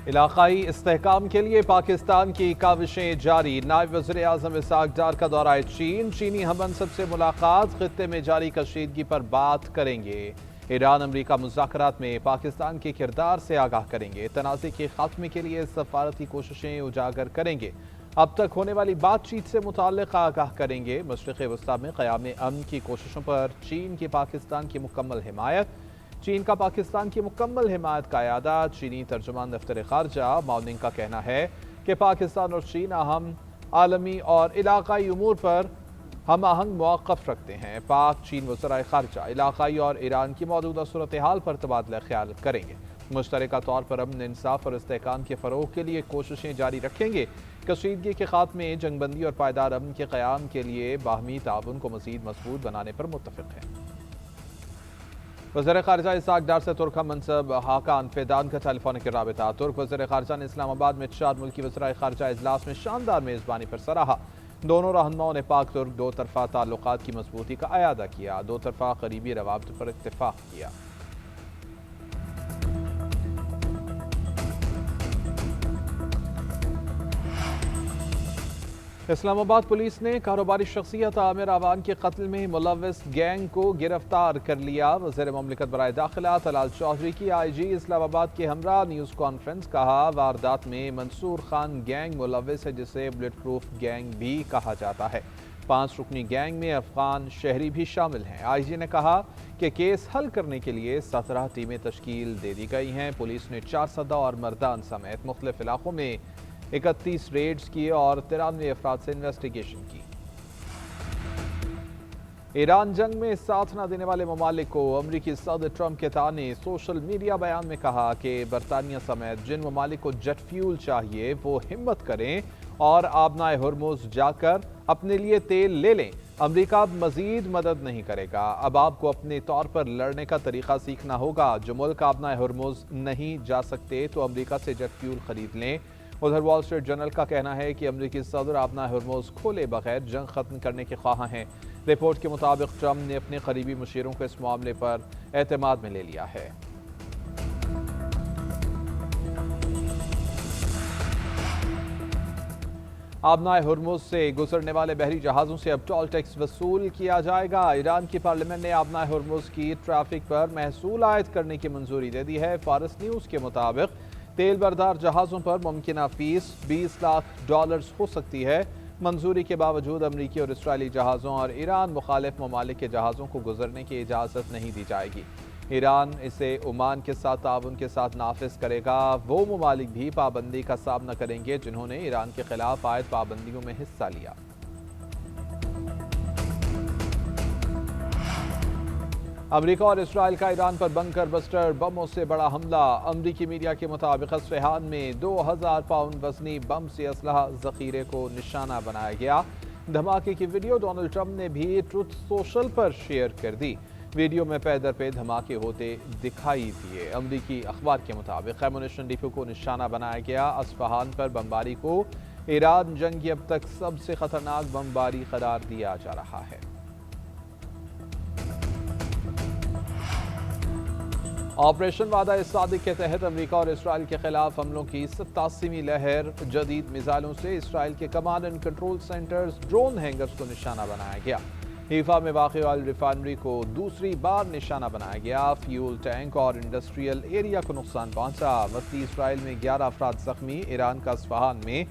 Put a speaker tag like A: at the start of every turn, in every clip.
A: علاقائی استحکام کے لیے پاکستان کی کاوشیں جاری، نائب وزیر اعظم اسحاق ڈار کا دورہ چین، چینی ہم منصب سے ملاقات، خطے میں جاری کشیدگی پر بات کریں گے۔ ایران امریکہ مذاکرات میں پاکستان کے کردار سے آگاہ کریں گے، تنازع کے خاتمے کے لیے سفارتی کوششیں اجاگر کریں گے، اب تک ہونے والی بات چیت سے متعلق آگاہ کریں گے۔ مشرق وسطیٰ میں قیام امن کی کوششوں پر چین کی پاکستان کی مکمل حمایت، چین کا پاکستان کی مکمل حمایت کا اعادہ۔ چینی ترجمان دفتر خارجہ ماؤننگ کا کہنا ہے کہ پاکستان اور چین اہم عالمی اور علاقائی امور پر ہم آہنگ مواقف رکھتے ہیں۔ پاک چین وزرائے خارجہ علاقائی اور ایران کی موجودہ صورتحال پر تبادلہ خیال کریں گے، مشترکہ طور پر امن، انصاف اور استحکام کے فروغ کے لیے کوششیں جاری رکھیں گے، کشیدگی کے خاتمے، جنگ بندی اور پائیدار امن کے قیام کے لیے باہمی تعاون کو مزید مضبوط بنانے پر متفق ہیں۔ وزیر خارجہ اسحاق ڈار سے ترک ہم منصب حاکان فیدان کا ٹیلی فونک رابطہ۔ ترک وزیر خارجہ نے اسلام آباد میں 4 ملکی وزرائے خارجہ اجلاس میں شاندار میزبانی پر سراہا۔ دونوں رہنماؤں نے پاک ترک دو طرفہ تعلقات کی مضبوطی کا اعادہ کیا، دو طرفہ قریبی روابط پر اتفاق کیا۔ اسلام آباد پولیس نے کاروباری شخصیت عامر اعوان کے قتل میں ملوث گینگ کو گرفتار کر لیا۔ وزیر مملکت برائے داخلہ طلال چودھری کی آئی جی اسلام آباد کے ہمراہ نیوز کانفرنس، کہا واردات میں منصور خان گینگ ملوث ہے، جسے بلٹ پروف گینگ بھی کہا جاتا ہے۔ 5 رکنی گینگ میں افغان شہری بھی شامل ہیں۔ آئی جی نے کہا کہ کیس حل کرنے کے لیے 17 ٹیمیں تشکیل دے دی گئی ہیں۔ پولیس نے 4 سدہ اور مردان سمیت مختلف علاقوں میں 31 ریڈز کی اور 93 افراد سے انویسٹیگیشن کی۔ ایران جنگ میں ساتھ نہ دینے والے ممالک کو امریکی صدر ٹرمپ کے تانے۔ سوشل میڈیا بیان میں کہا کہ برطانیہ سمیت جن ممالک کو جیٹ فیول چاہیے وہ ہمت کریں اور آبنائے ہرمز جا کر اپنے لیے تیل لے لیں۔ امریکہ اب مزید مدد نہیں کرے گا، اب آپ کو اپنے طور پر لڑنے کا طریقہ سیکھنا ہوگا۔ جو ملک آبنائے ہرمز نہیں جا سکتے تو امریکہ سے جیٹ فیول خرید لیں۔ ادھر وال اسٹریٹ جرنل کا کہنا ہے کہ امریکی صدر آبنائے ہرمز کھولے بغیر جنگ ختم کرنے کے خواہاں ہیں۔ رپورٹ کے مطابق ٹرمپ نے اپنے قریبی مشیروں کو اس معاملے پر اعتماد میں لے لیا ہے۔ آبنائے ہرمز سے گزرنے والے بحری جہازوں سے اب ٹول ٹیکس وصول کیا جائے گا۔ ایران کی پارلیمنٹ نے آبنائے ہرمز کی ٹریفک پر محصول عائد کرنے کی منظوری دے دی ہے۔ فارس نیوز کے مطابق تیل بردار جہازوں پر ممکنہ فیس $20 لاکھ ہو سکتی ہے۔ منظوری کے باوجود امریکی اور اسرائیلی جہازوں اور ایران مخالف ممالک کے جہازوں کو گزرنے کی اجازت نہیں دی جائے گی۔ ایران اسے عمان کے ساتھ تعاون کے ساتھ نافذ کرے گا۔ وہ ممالک بھی پابندی کا سامنا کریں گے جنہوں نے ایران کے خلاف عائد پابندیوں میں حصہ لیا۔ امریکہ اور اسرائیل کا ایران پر بنکر بسٹر بموں سے بڑا حملہ۔ امریکی میڈیا کے مطابق اصفہان میں 2000 پاؤنڈ وزنی بم سے اسلحہ ذخیرے کو نشانہ بنایا گیا۔ دھماکے کی ویڈیو ڈونلڈ ٹرمپ نے بھی ٹروتھ سوشل پر شیئر کر دی۔ ویڈیو میں پے در پے دھماکے ہوتے دکھائی دیے۔ امریکی اخبار کے مطابق ایمونیشن ڈپو کو نشانہ بنایا گیا۔ اصفہان پر بمباری کو ایران جنگ کی اب تک سب سے خطرناک بمباری قرار دیا جا رہا ہے۔ آپریشن وعدہ صادق کے تحت امریکہ اور اسرائیل کے خلاف حملوں کی 87ویں لہر۔ جدید میزائلوں سے اسرائیل کے command and control centres, drone hangars کو نشانہ بنایا گیا۔ حیفا میں واقع آئل ریفائنری کو دوسری بار نشانہ بنایا گیا۔ فیول ٹینک اور انڈسٹریل ایریا کو نقصان پہنچا۔ وسطی اسرائیل میں 11 افراد زخمی۔ ایران کا اصفہان میں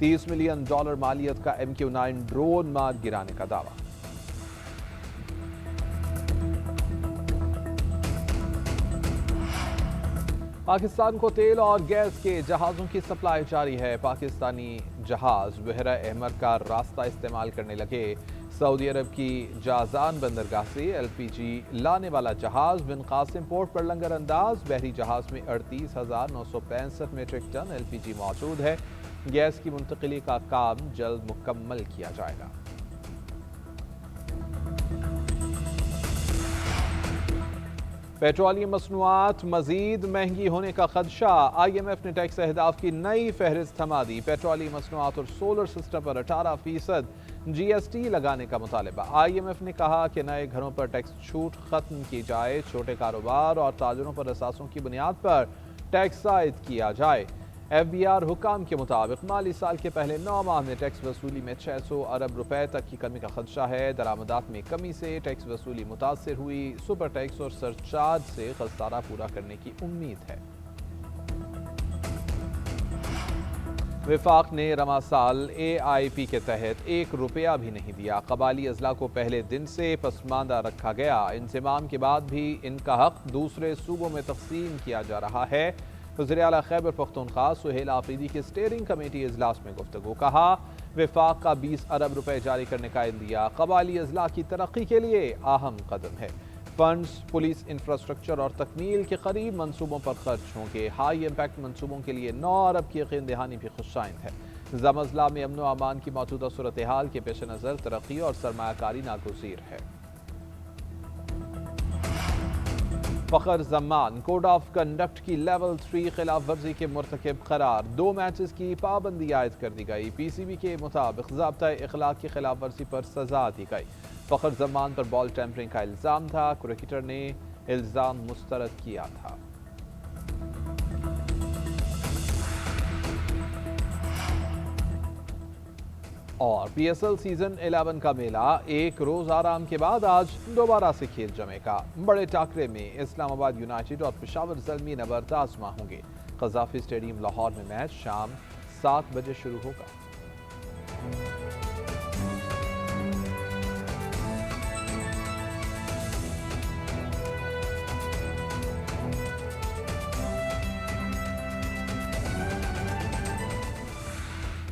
A: $30 ملین مالیت کا MQ-9 ڈرون مار گرانے کا دعویٰ۔ پاکستان کو تیل اور گیس کے جہازوں کی سپلائی جاری ہے۔ پاکستانی جہاز بحیرہ احمر کا راستہ استعمال کرنے لگے۔ سعودی عرب کی جازان بندرگاہ سے LPG لانے والا جہاز بن قاسم پورٹ پر لنگر انداز۔ بحری جہاز میں 38,965 میٹرک ٹن LPG موجود ہے۔ گیس کی منتقلی کا کام جلد مکمل کیا جائے گا۔ پیٹرولیم مصنوعات مزید مہنگی ہونے کا خدشہ۔ IMF نے ٹیکس اہداف کی نئی فہرست تھما دی۔ پیٹرولیم مصنوعات اور سولر سسٹم پر 18% GST لگانے کا مطالبہ۔ IMF نے کہا کہ نئے گھروں پر ٹیکس چھوٹ ختم کی جائے، چھوٹے کاروبار اور تاجروں پر اثاثوں کی بنیاد پر ٹیکس عائد کیا جائے۔ ایف بی آر حکام کے مطابق مالی سال کے پہلے 9 ماہ میں ٹیکس وصولی میں 600 ارب روپے تک کی کمی کا خدشہ ہے۔ درآمدات میں کمی سے ٹیکس وصولی متاثر ہوئی، سپر ٹیکس اور سرچارج سے خسارہ پورا کرنے کی امید ہے۔ وفاق نے رواں سال اے آئی پی کے تحت 1 روپیہ بھی نہیں دیا۔ قبائلی اضلاع کو پہلے دن سے پسماندہ رکھا گیا۔ انضمام کے بعد بھی ان کا حق دوسرے صوبوں میں تقسیم کیا جا رہا ہے۔ وزیر اعلیٰ خیبر پختونخوا سہیل آفریدی کی اسٹیئرنگ کمیٹی اجلاس میں گفتگو۔ کہا وفاق کا 20 ارب روپے جاری کرنے کا عندیہ قبائلی اضلاع کی ترقی کے لیے اہم قدم ہے۔ فنڈز پولیس انفراسٹرکچر اور تکمیل کے قریب منصوبوں پر خرچ ہوں گے۔ ہائی امپیکٹ منصوبوں کے لیے 9 ارب کی یقین دہانی بھی خوش آئند ہے۔ نظام اضلاع میں امن و امان کی موجودہ صورتحال کے پیش نظر ترقی اور سرمایہ کاری ناگزیر ہے۔ فخر زمان کوڈ آف کنڈکٹ کی لیول 3 خلاف ورزی کے مرتکب قرار، 2 میچز کی پابندی عائد کر دی گئی۔ پی سی بی کے مطابق ضابطۂ اخلاق کی خلاف ورزی پر سزا دی گئی۔ فخر زمان پر بال ٹیمپرنگ کا الزام تھا، کرکٹر نے الزام مسترد کیا تھا۔ اور پی ایس ایل سیزن 11 کا میلہ 1 روز آرام کے بعد آج دوبارہ سے کھیل جمے گا۔ بڑے ٹاکرے میں اسلام آباد یونائیٹڈ اور پشاور زلمی نبرد آزما ہوں گے۔ قذافی اسٹیڈیم لاہور میں میچ شام 7 بجے شروع ہوگا۔